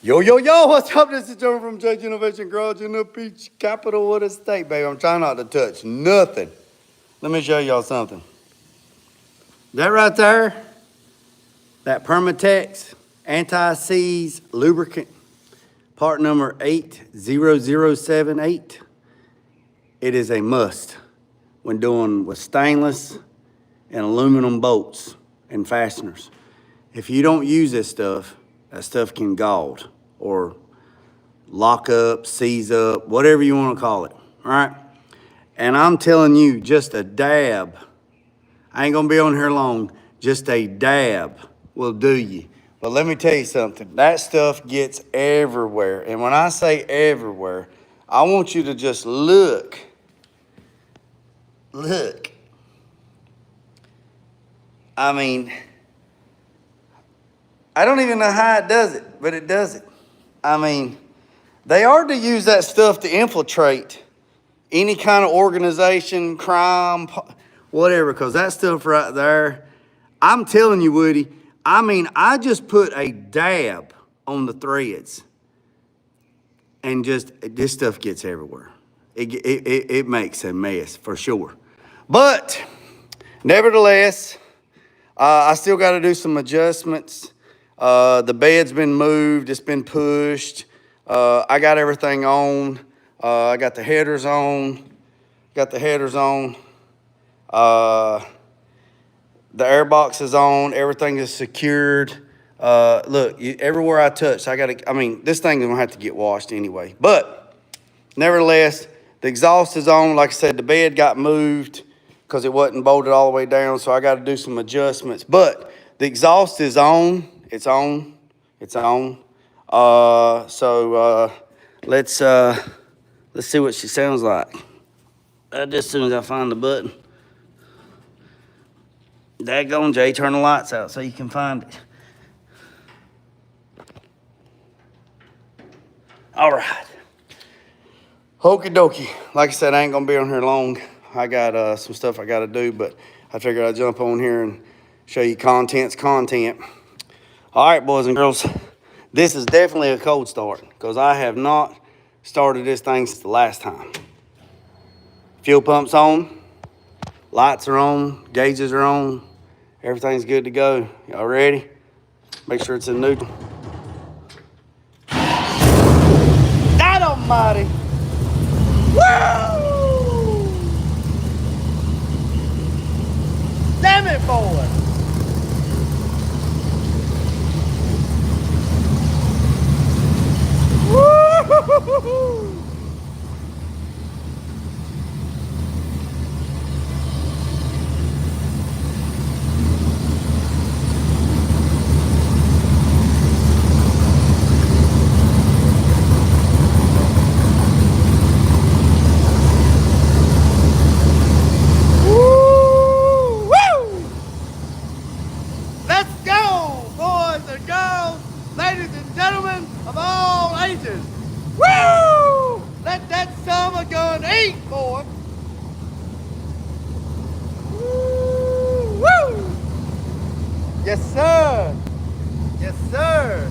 Yo, yo, yo, what's up? This is Joe from Judge Innovation Garage in the Peach Capital of the state, baby. I'm trying not to touch nothing. Let me show y'all something. That right there, that Permatex Anti-Seize lubricant, part number 80078. It is a must when doing with stainless and aluminum bolts and fasteners. If you don't use this stuff, that stuff can gald or lock up, seize up, whatever you want to call it, all right? And I'm telling you, just a dab, I ain't gonna be on here long, just a dab will do you. But let me tell you something, that stuff gets everywhere. And when I say everywhere, I want you to just look. I mean, I don't even know how it does it, but it does it. I mean, they are to use that stuff to infiltrate any kind of organization, crime, whatever, because that stuff right there, I'm telling you, Woody, I mean, I just put a dab on the threads and just, this stuff gets everywhere. It makes a mess for sure. But nevertheless, I still got to do some adjustments. The bed's been moved, it's been pushed. I got everything on. I got the headers on. The air box is on. Everything is secured. Look, everywhere I touch, this thing is gonna have to get washed anyway. But nevertheless, the exhaust is on. Like I said, the bed got moved because it wasn't bolted all the way down, so I got to do some adjustments. But the exhaust is on. It's on. Let's see what she sounds like. Just as soon as I find the button. Daggone, Jay, turn the lights out so you can find it. All right. Okie dokie. Like I said, I ain't gonna be on here long. I got some stuff I gotta do, but I figured I'd jump on here and show you content's content. All right, boys and girls, this is definitely a cold start because I have not started this thing since the last time. Fuel pump's on, lights are on, gauges are on, everything's good to go. Y'all ready? Make sure it's in neutral. God almighty! Woo! Damn it, boy! Woo! Let's go, boys and girls, ladies and gentlemen of all ages. Woo! Let that summer gun eat, boy. Woo! Woo! Yes, sir. Yes, sir.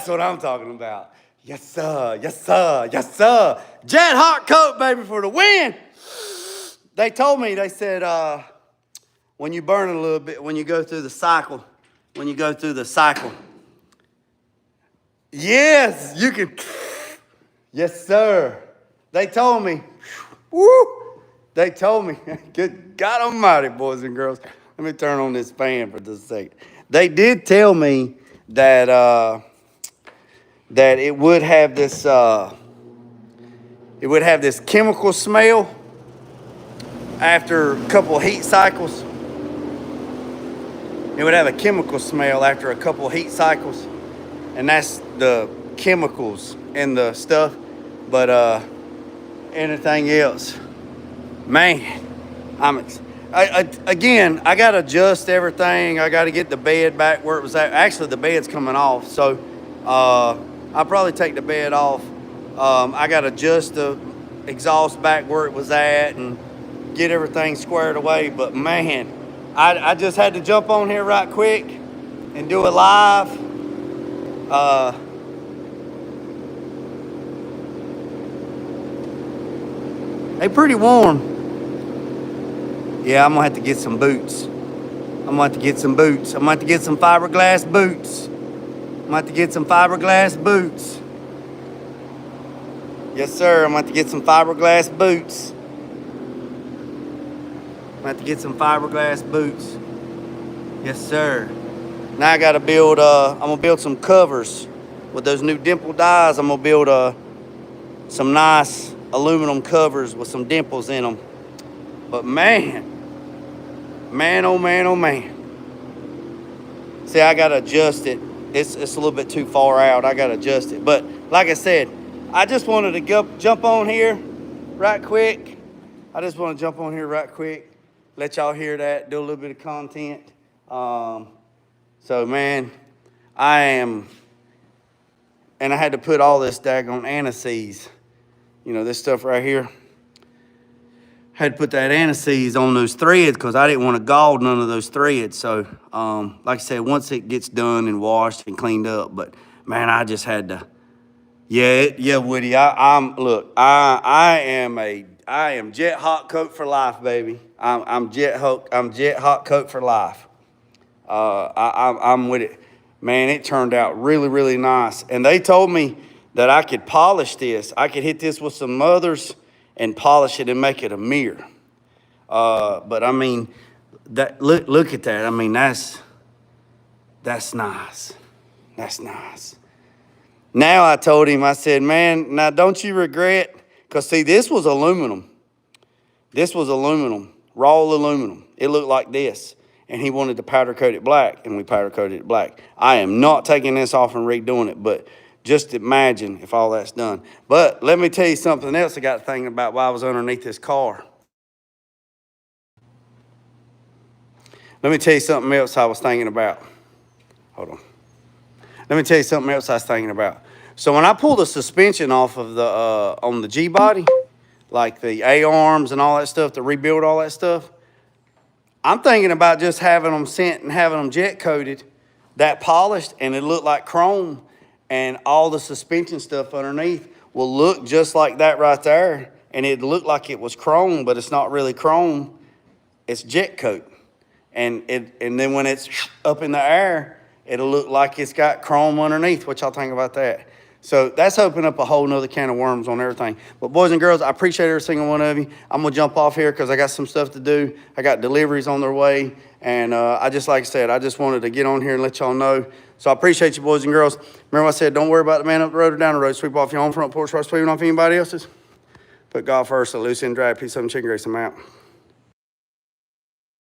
what I'm talking about. Yes, sir. Yes, sir. Yes, sir. Jet hot coat, baby, for the win. They told me, they said, when you burn a little bit, when you go through the cycle, yes, you can. Yes, sir. They told me. Woo! They told me. Good God Almighty, boys and girls. Let me turn on this fan for just a second. They did tell me that that it would have this chemical smell after a couple of heat cycles. It would have a chemical smell after a couple of heat cycles, and that's the chemicals in the stuff. But anything else, man, again, I got to adjust everything. I got to get the bed back where it was at. Actually, the bed's coming off, so I'll probably take the bed off. I got to adjust the exhaust back where it was at and get everything squared away. But man, I just had to jump on here right quick and do it live. They pretty warm. Yeah, I'm gonna have to get some boots. I'm gonna have to get some boots. I'm gonna have to get some fiberglass boots. I'm gonna have to get some fiberglass boots. Yes, sir. I'm gonna have to get some fiberglass boots. I'm gonna have to get some fiberglass boots. Yes, sir. Now I gotta build, I'm gonna build some covers with those new dimple dies. I'm gonna build some nice aluminum covers with some dimples in them. But man, oh man, oh man. See, I gotta adjust it. It's a little bit too far out. I gotta adjust it. But like I said, I just wanted to jump on here right quick. Let y'all hear that, do a little bit of content. So man, and I had to put all this daggone anise, this stuff right here. Had to put that anise on those threads because I didn't want to gall none of those threads. So, like I said, once it gets done and washed and cleaned up, but man, I just had to. Yeah, Woody. I am jet hot coat for life, baby. I'm jet hot coat for life. I'm with it, man. It turned out really, really nice, and they told me that I could polish this. I could hit this with some mothers and polish it and make it a mirror. But I mean, look at that. I mean, that's nice. That's nice. Now I told him, I said, man, now don't you regret? Because see, this was aluminum. This was aluminum, raw aluminum. It looked like this. And he wanted to powder coat it black, and we powder coated it black. I am not taking this off and redoing it, but just imagine if all that's done. But let me tell you something else I got thinking about while I was underneath this car. Let me tell you something else I was thinking about. Hold on. Let me tell you something else I was thinking about. So when I pull the suspension off of the on the G body, like the A-arms and all that stuff, to rebuild all that stuff, I'm thinking about just having them sent and having them jet coated, that polished, and it look like chrome, and all the suspension stuff underneath will look just like that right there, and it look like it was chrome, but it's not really chrome. It's jet coat, and then when it's up in the air, it'll look like it's got chrome underneath. What y'all think about that? So that's opening up a whole nother can of worms on everything. But boys and girls, I appreciate every single one of you. I'm gonna jump off here because I got some stuff to do. I got deliveries on their way. And like I said, I just wanted to get on here and let y'all know. So I appreciate you, boys and girls. Remember I said, don't worry about the man up the road or down the road. Sweep off your own front porch, start sweeping off anybody else's. Put God first, a loose end drag, piece of chicken grease, I'm out.